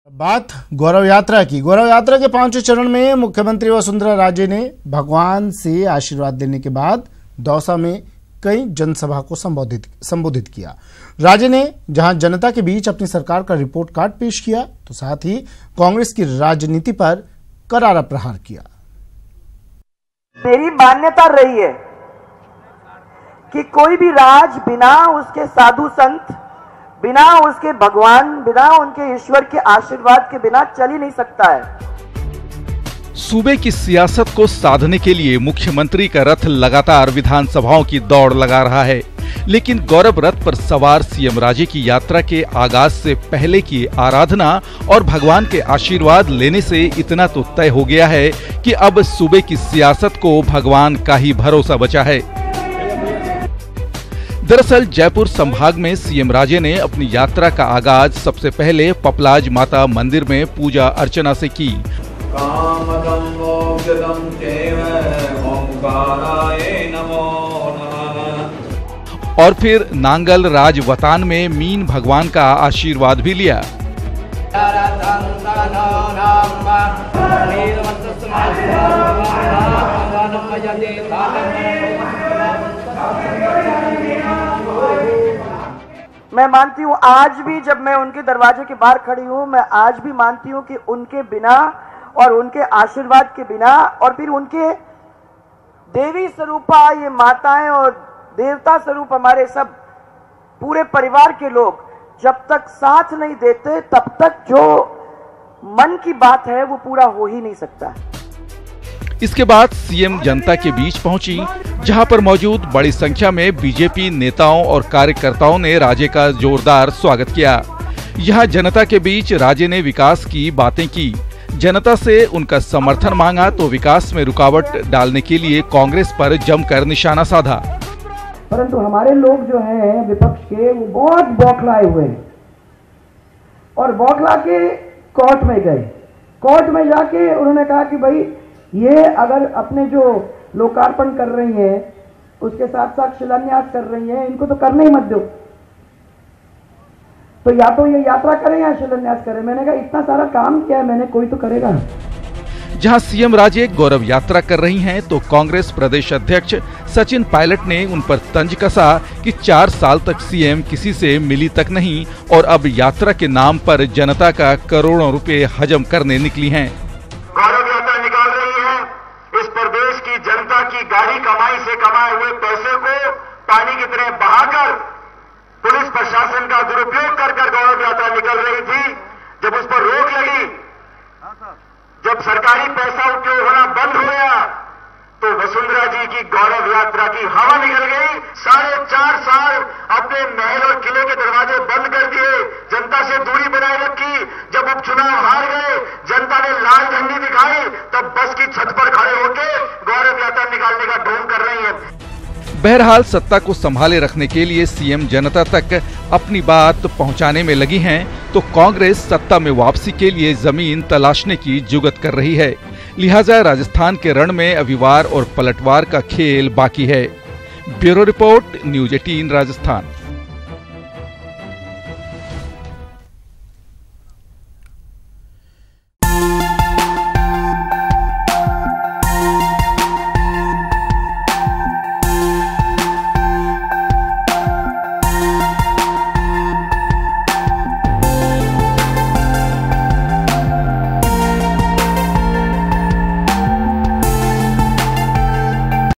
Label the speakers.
Speaker 1: बात गौरव यात्रा की। गौरव यात्रा के 5वें चरण में मुख्यमंत्री वसुंधरा राजे ने भगवान से आशीर्वाद लेने के बाद दौसा में कई जनसभा को संबोधित किया। राजे ने जहां जनता के बीच अपनी सरकार का रिपोर्ट कार्ड पेश किया तो साथ ही कांग्रेस की राजनीति पर करारा प्रहार किया।
Speaker 2: मेरी मान्यता रही है कि कोई भी राज बिना उसके साधु संत, बिना उसके भगवान, बिना उनके ईश्वर के आशीर्वाद के बिना चल ही नहीं सकता है।
Speaker 3: सूबे की सियासत को साधने के लिए मुख्यमंत्री का रथ लगातार विधानसभाओं की दौड़ लगा रहा है, लेकिन गौरव रथ पर सवार सीएम राजे की यात्रा के आगाज से पहले की आराधना और भगवान के आशीर्वाद लेने से इतना तो तय हो गया है कि अब सूबे की सियासत को भगवान का ही भरोसा बचा है। दरअसल जयपुर संभाग में सीएम राजे ने अपनी यात्रा का आगाज सबसे पहले पपलाज माता मंदिर में पूजा अर्चना से की और फिर नांगल राजवतान में मीन भगवान का आशीर्वाद भी लिया।
Speaker 2: मैं मानती हूँ आज भी जब मैं उनके दरवाजे के बाहर खड़ी हूँ, मैं आज भी मानती हूँ कि उनके बिना और उनके आशीर्वाद के बिना और फिर उनके देवी स्वरूपा ये माताएं और देवता स्वरूप हमारे सब पूरे परिवार के लोग जब तक साथ नहीं देते तब तक जो मन की बात है वो पूरा हो ही नहीं सकता।
Speaker 3: इसके बाद सीएम जनता के बीच पहुंची, जहां पर मौजूद बड़ी संख्या में बीजेपी नेताओं और कार्यकर्ताओं ने राजे का जोरदार स्वागत किया। यहां जनता के बीच राजे ने विकास की बातें की, जनता से उनका समर्थन मांगा तो विकास में रुकावट डालने के लिए कांग्रेस पर जमकर निशाना साधा।
Speaker 2: परंतु हमारे लोग जो हैं विपक्ष के वो बहुत बौखलाए हुए हैं और बौखला के कोर्ट में गए। कोर्ट में जाके उन्होंने कहा कि भाई ये अगर अपने जो लोकार्पण कर रही हैं उसके साथ साथ शिलान्यास कर रही हैं, इनको तो करने ही मत दो, तो या तो ये यात्रा करें या शिलान्यास करें। मैंने कहा इतना सारा काम किया है मैंने, कोई तो करेगा।
Speaker 3: जहां सीएम राजे गौरव यात्रा कर रही हैं तो कांग्रेस प्रदेश अध्यक्ष सचिन पायलट ने उन पर तंज कसा कि 4 साल तक सीएम किसी से मिली तक नहीं और अब यात्रा के नाम पर जनता का करोड़ों रुपए हजम करने निकली हैं।
Speaker 4: गौरव यात्रा निकाल रही है, इस प्रदेश की जनता की गाढ़ी कमाई से कमाए हुए पैसे को पानी की तरह बहाकर पुलिस प्रशासन का दुरुपयोग कर गौरव यात्रा निकल रही थी। जब उस पर रोक लगी, जब सरकारी पैसा उपयोग होना बंद हो गया तो वसुंधरा जी की गौरव यात्रा की हवा निकल गई। 4.5 साल अपने महल और किले के दरवाजे बंद कर दिए, जनता से दूरी बनाए रखी। जब उपचुनाव हार गए, जनता ने लाल झंडी दिखाई, तब बस की छत पर खड़े होकर गौरव यात्रा निकालने का ढोंग कर रही है।
Speaker 3: बहरहाल सत्ता को संभाले रखने के लिए सीएम जनता तक अपनी बात पहुंचाने में लगी हैं, तो कांग्रेस सत्ता में वापसी के लिए जमीन तलाशने की जुगत कर रही है। लिहाजा राजस्थान के रण में अभिवार और पलटवार का खेल बाकी है। Bureau report, news 18 Rajasthan.